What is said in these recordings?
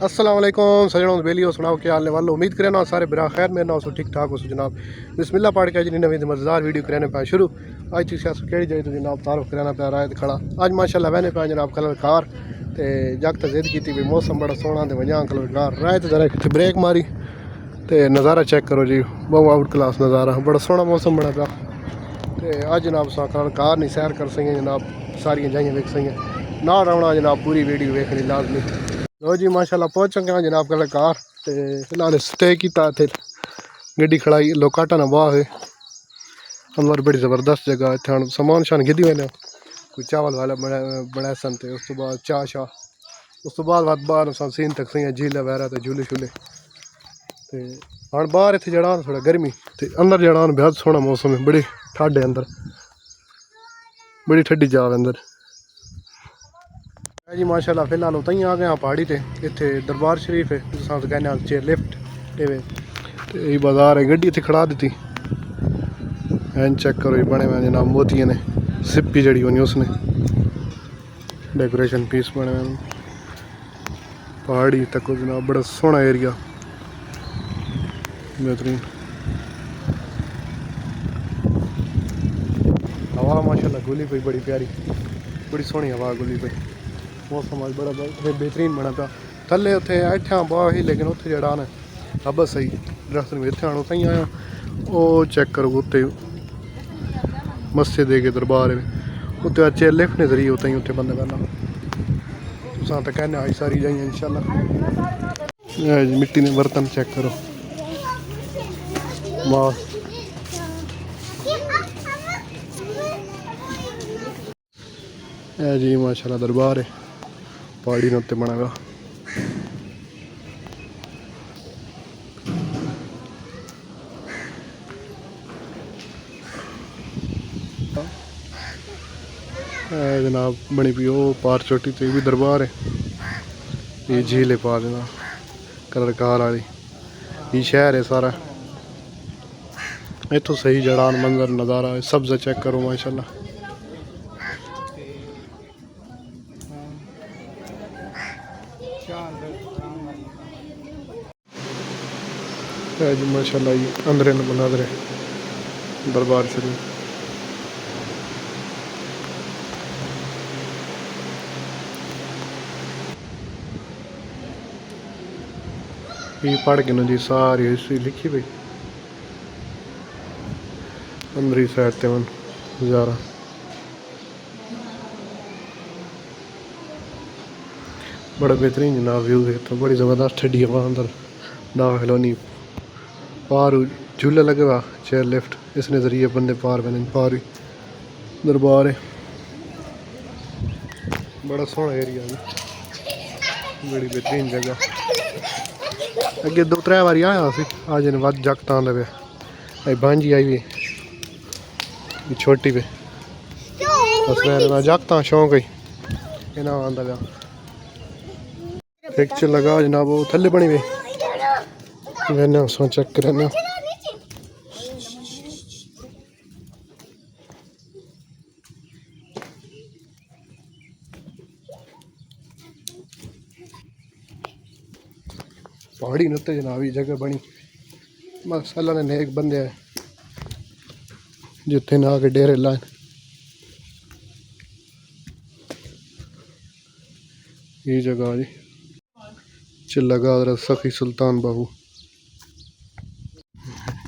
अस्सलाम वालेकुम सजनों बेलियो सुनाओ क्या हाल है वालो उम्मीद करें ना सारे बिरा खैर मेरे नाम से ठीक ठाक हो जनाब बिस्मिल्लाह पढ़ के जी नवी मज़ेदार वीडियो करने पाया शुरू आज की सियासत कही जाए तो जनाब तारुफ कराना पाया राय खड़ा अज माशाल्लाह बहने पाया जनाब कलर कार तो जगत जिद की भी मौसम बड़ा सोहना तो वजह कलर कार राय तो जरा कितने ब्रेक मारी तो नज़ारा चेक करो जी बहुत आउट क्लास नज़ारा बड़ा सोहना मौसम बना पाया तो अज जनाब सा कार नहीं सैर कर सकें जनाब सारिया जाइयां वेख सकें ना आना जनाब पूरी वीडियो वेखनी लाजमी लो जी माशाल्लाह पहुंच चुके हैं जनाब कल कार तो फिलहाल स्टे किया थे गड्डी खड़ाई लोकाटा ना बाह है अंदर बड़ी ज़बरदस्त जगह इतने हम समान शान गिद्धी हुए कोई चावल वाला बनाए सन तो उस तो बाद चाह शाह उस तो बाद बाहर सीन तक सही झील वगैरह तो झूले शूले तो हाँ बाहर इतने जड़ा थोड़ा गर्मी तो अंदर जड़ा बेहद सोहना मौसम है बड़ी ठंड है अंदर बड़ी ठंडी जाव अंदर जी माशाल्लाह फिलहाल उतना ही आ गए पहाड़ी से इतने दरबार शरीफ है जिस कहने चेयर लिफ्ट ये बाजार है गड्डी इतने खड़ा दी एन चेक करो बने हुए जनाब मोतिया ने सिप्पी जड़ी होनी उसने डेकोरेशन पीस बने हुए पहाड़ी तक जनाब बड़ा सोहना एरिया बेहतरीन हवा माशाल्लाह गुली पई बड़ी प्यारी बड़ी सोहनी हवा गुली पई मौसम अज बड़ा बेहतरीन बना पाया थले उत्थे ऐठा बाह ही लेकिन उत्थे जड़ा ना अब सही दरख्त में इतने आना ही आया वो चेक करो उत्ते मस्जिद के दरबार उत्ते अच्छे लिफ्ट ने जरिए उतना ही उत्थे बंद करना तुसा तो कहने आई सारी जाइए इंशाल्लाह मिट्टी ने बर्तन चेक करो मास जी माशाल्लाह दरबार है पहाड़ी ने उत्ते बना जनाब बनी पी वो पार चोटी तो भी दरबार है ये झील है पार जनाब कलर कार वाली ये शहर है सारा इतों सही जड़ान मंजर नज़ारा सब्ज़ा चेक करो माशाल्लाह जी माशाल्लाह ये अंदर बना दे दरबार शरीफ ये पढ़ के ना जी सारी हिस्ट्री लिखी भाई अंदर साइड ते नज़ारा बड़ा बेहतरीन जनाब व्यू है तो बड़ी ज़बरदस्त ठंडी हवा अंदर दाखिल होनी पार झूला लगे हुआ चेयर लिफ्ट इसने ज़रिए बंदे पार बने पार दरबार है बड़ा सोहना एरिया है बड़ी बेहतरीन जगह अगे 2-3 बारी आया आज इन वध जगत आंदा पे भांजी आई भी छोटी पे बस मैं जगत शौक ही इन्हें आंदा पे पिक्चर लगा जनाब वो थले बनी हुई मैंने उसमें चेक करना पहाड़ी नत्ते जनाब जगह बनी बस अल्लाह ने नेक बंदे है जिथे ना के डेरे लाए ये जगह जी चिल्ला गादरा सखी सुल्तान बाबू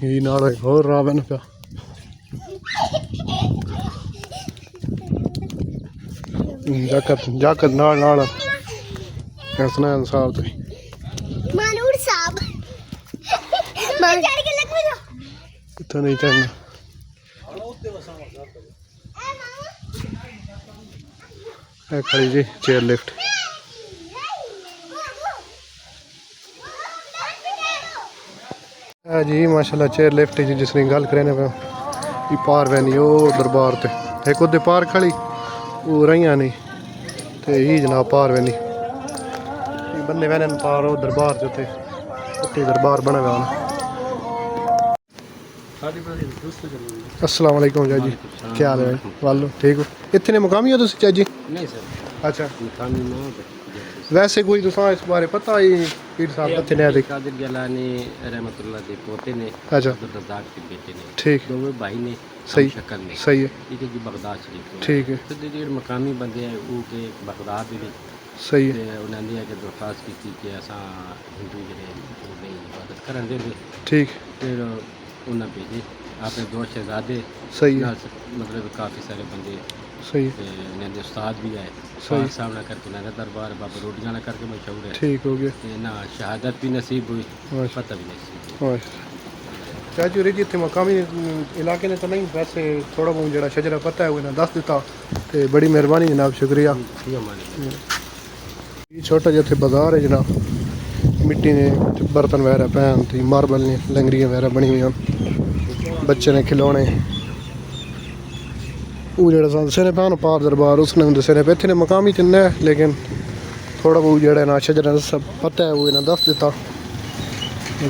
ये नाल एक और राह बन पाया जाकत नाल नाल हसनैन साहब ते मानूर साहब इतना नहीं चढ़ना खड़ी जी चेयर लिफ्ट जी माशाल्लाह चेयर लिफ्ट जी जिसने गल करें पे पार वैनी वो दरबार ते एक उदे पार खड़ी वो रही नहीं तो यही जनाब पार वैनी बंदे वैन पार वो दरबार से उत्ते दरबार बना हुआ अस्सलाम वालेकुम जी क्या हाल है वालो ठीक हो इतने मुकामी हो तुम चाची नहीं सर अच्छा वैसे कोई तुसा इस बारे पता ही पीर साहब कत्थे ने देख कादिर गिलानी रहमतुल्लाह दे पोते ने, अच्छा अब्दुल रज़ाक के बेटे ने, ठीक दोवें भाई ने, सही शक्ल ने, सही है ठीक है जी, बगदाद शरीफ तो ठीक है ते जेह्ड़े मकामी बंदे हैं वो के बगदाद दे सही है ते उन्होंने ने अगर दरखास्त की कि असां हिंदू जेह्ड़े उ'नें इबादत करन दे ठीक फिर उन्हें भेजे अपने दो शहजादे सही है नाल मतलब काफ़ी सारे बंदे सही है ते उन्होंने उस्ताद भी आए सही सामना करके उन्होंने दरबार बाबा रोटियां ना करके मशहूर है ठीक हो गया ते ना शहादत भी नसीब हुई माशा पता भी नसीब हुई चाचू रे जी इत्थे मकामी इलाके ने तो नहीं वैसे थोड़ा बहुत जरा शजरा पता है वो इन्हें दस दिता ते बड़ी मेहरबानी जनाब शुक्रिया ये हमारे ये छोटा जिहा बाजार है जनाब मिट्टी ने बर्तन वगैरह पैन थी मार्बल ने लंगरियां वगैरह बनी हुई हैं बच्चे ने खिलौने वो जेह्ड़ा दस्से ने पैन पार दरबार उसने दस्से ने इत्थे ने मकामी तो है लेकिन थोड़ा बहुत जेह्ड़ा ना शजरा पता है वो इन्हें दस दिता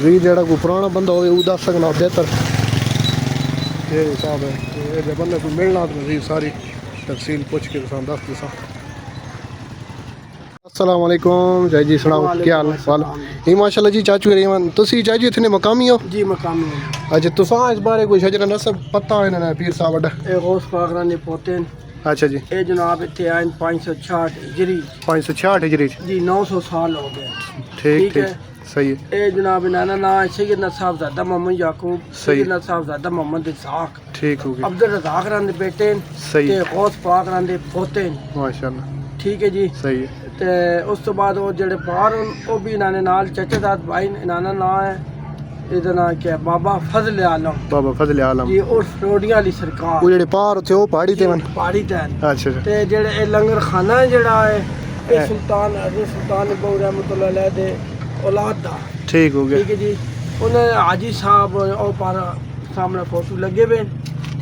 भी जेह्ड़ा कोई पुराना बंदा होवे वो दस सकना बेहतर ये हिसाब है जे बंदे कोई मिलना तो मजीद सारी तफसील पूछ के दस दसा अस्सलाम वालेकुम जय जी सुनाओ क्या हाल वाल जी माशाल्लाह जी चाचू रेवन तुसी चाचू इतने मकामी हो जी मकामी अच्छा तुसा इस बारे कोई शजरा नसब पता है ना पीर साहब वड्डा ए गौस पाकरा ने पोते अच्छा जी ए जनाब इत्थे आए 566 हिजरी 566 हिजरी जी 900 साल हो गए ठीक ठीक ठीक है सही है ए जनाब नाना ना सैयदना साहबजादा मोहम्मद याकूब सही। सैयदना साहबजादा मोहम्मद इसाक ठीक हो गया अब्दुल रज़ाक रन दे बेटे सही ते गौस पाक रन दे पोते माशाल्लाह ठीक है जी सही है ਤੇ ਉਸ ਤੋਂ ਬਾਅਦ ਉਹ ਜਿਹੜੇ ਬਾਹਰ ਉਹ ਵੀ ਇਹਨਾਂ ਨੇ ਨਾਲ ਚਚੇਦਾਦ ਭਾਈ ਇਹਨਾਂ ਦਾ ਨਾਂ ਹੈ ਇਹਦਾ ਨਾਂ ਕੀ ਹੈ ਬਾਬਾ ਫਜ਼ਲ ਆਲਮ बाबा फजल आलम ਜੀ ਉਹ ਰੋਡੀਆਂ ਵਾਲੀ ਸਰਕਾਰ वो जेह्ड़े पहाड़ उत्थे ओह् पहाड़ी ते वन ਪਹਾੜੀ ਤੇ ਹਨ। अच्छा अच्छा ਤੇ ਜਿਹੜੇ ਇਹ ਲੰਗਰ ਖਾਨਾ ਹੈ ਜਿਹੜਾ ਹੈ ਇਹ ਸੁਲਤਾਨ ਹਜ਼ਰਤ ਸੁਲਤਾਨ ਬਹੁ ਰਹਿਮਤੁल्लाह अलैह ਦੇ ਔਲਾਦ ਦਾ ठीक हो गया ਠੀਕ ਹੈ ਜੀ ਉਹਨਾਂ ਹਾਜੀ ਸਾਹਿਬ ਉਹ ਪਰ ਸਾਹਮਣੇ ਫੋਟੋ ਲੱਗੇ ਵੇ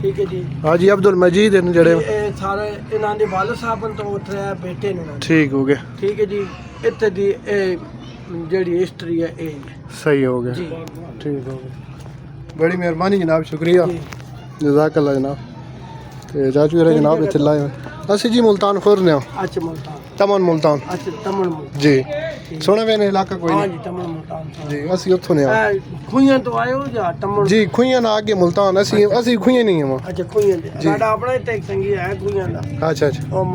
ਠੀਕ ਹੈ ਜੀ हाजी अब्दुल मजीद हैं जेह्ड़े ਇਹ ਸਾਰੇ ਇਹਨਾਂ ਦੇ ਵਾਲਦ ਸਾਹਿਬ ਤੋਂ ਉੱਥੇ ਬੇਟੇ ਨੇ ਉਹਨਾਂ ਦੇ। ठीक हो गया ਠੀਕ ਹੈ ਜੀ ਇੱਥੇ ਦੀ ਇਹ ਜਿਹੜੀ ਹਿਸਟਰੀ ਹੈ ਇਹ सही हो गया जी ठीक हो गया बड़ी मेहरबानी जनाब शुक्रिया जी जज़ाकल्लाह जनाब ते चाचू रे जनाब इत्थे लाए होए असी जी मुल्तान खुर ने अच्छा मुल्तान तमन मुल्तान अच्छा तमन मुल्तान जी सुना मैंने इलाका कोई हाँ नहीं जी तमन मुल्तान जी असी उत्थों ने खुइयां तो आए हो या तमन जी खुइयां ना आगे मुल्तान असी खुइयां नहीं है अच्छा खुइयां जी। साडा अपना ही टैक्स संगी है खुइयां दा अच्छा अच्छा ओम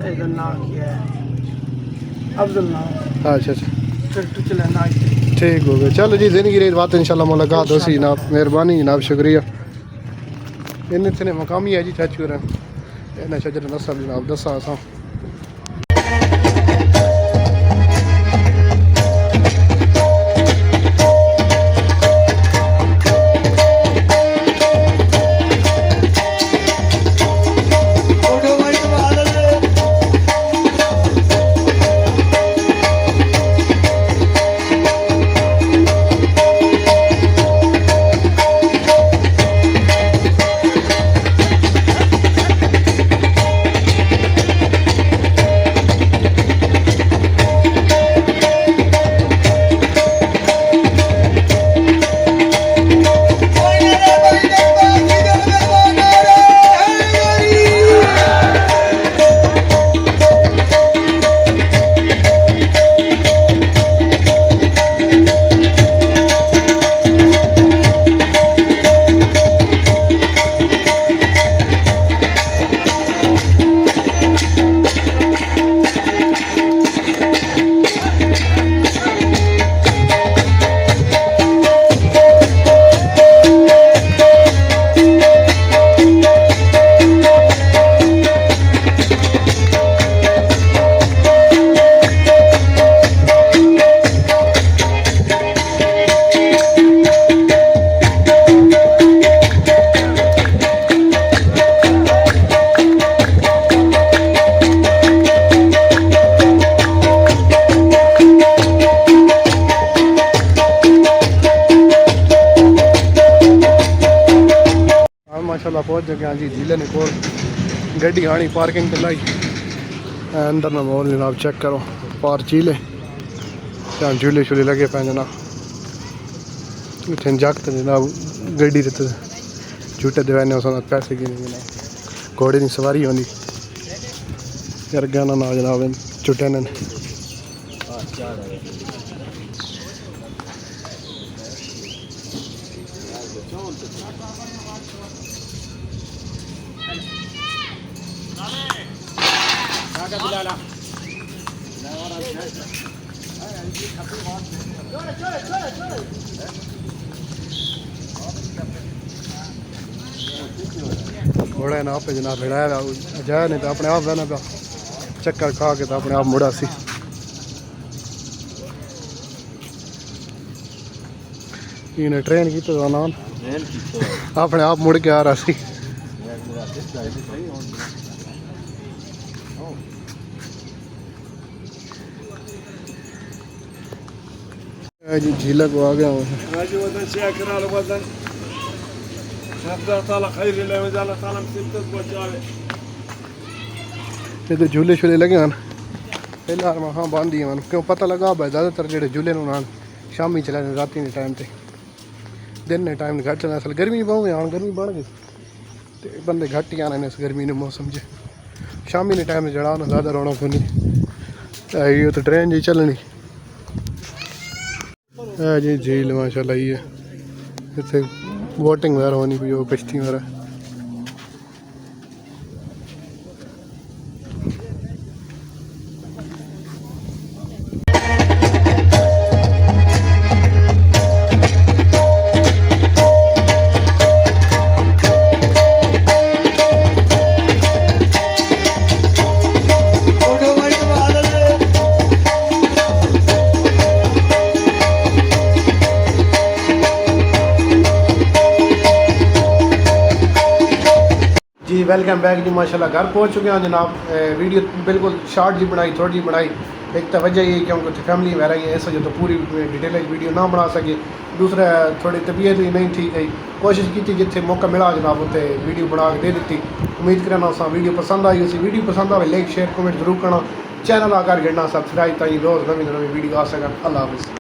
ਇਹਦਾ ਨਾਮ ਕੀ ਹੈ अब्दुल नाम अच्छा अच्छा फिर तो चला ना ठीक हो गया चलो जी जिंदगी रही बात इंशाल्लाह मुलाकात हो सी जनाब मेहरबानी जनाब शुक्रिया इन्हें इतने मकामी है जी चाचू रे इन्हें शजर नसब जनाब दसा असां माशाल्लाह पहुंच गए हाँ जी जिले ने कोल गड्डी आनी पार्किंग पे लाई अंदर ना मोल जनाब चेक करो पार चीले क्या झूले शूले लगे पे जनाब इतने जागत जनाब गड्डी देते झूठे दवाने पैसे गिने जनाब घोड़े की सवारी होनी यार गाना ना जनाब झूठे ने घोड़ा ना पे जनाब भिड़ाया जाए नहीं तो अपने आप बहना पा चक्कर खा के तो अपने आप मुड़ा सी इन्हें ट्रेन की तो नाम अपने आप मुड़ के आ रहा सी जी झीला को आ गया हूँ ये तो झूले शूले लगे हैं पहले यार हाँ बंद ही हैं क्यों पता लगा भाई ज़्यादातर जो झूले ना शामी चलाने राती के टाइम पे दिन ने टाइम घट चलना असल गर्मी बहुत हाँ गर्मी बढ़ गई तो बंदे घट ही आने इस गर्मी ने मौसम च शामी ने टाइम चढ़ा ना ज़्यादा रौनक होनी ये तो ट्रेन जी चलनी है जी झील माशाल्लाह ये इतने बोटिंग वगैरह होनी कोई कश्ती वगैरह जी वेलकम बैक जी माशाल्लाह घर पहुंच चुके हैं जनाब वीडियो बिल्कुल शॉर्ट जी बनाई थोड़ी जी बनाई एक तो वजह ये क्योंकि फैमिली में रही है इस वजह तो पूरी डिटेल वीडियो ना बना सके दूसरा थोड़ी तबीयत भी नहीं ठीक है कोशिश की थी जिथे मौका मिला जनाब उत्थे वीडियो बना के दे दी उम्मीद करना उस वीडियो पसंद आई उसी वीडियो पसंद आए लाइक शेयर कमेंट जरूर करना चैनल आकर गिरना सब्सक्राइब ताकि रोज़ नवी वीडियो आ सकन अल्लाह हाफिज़।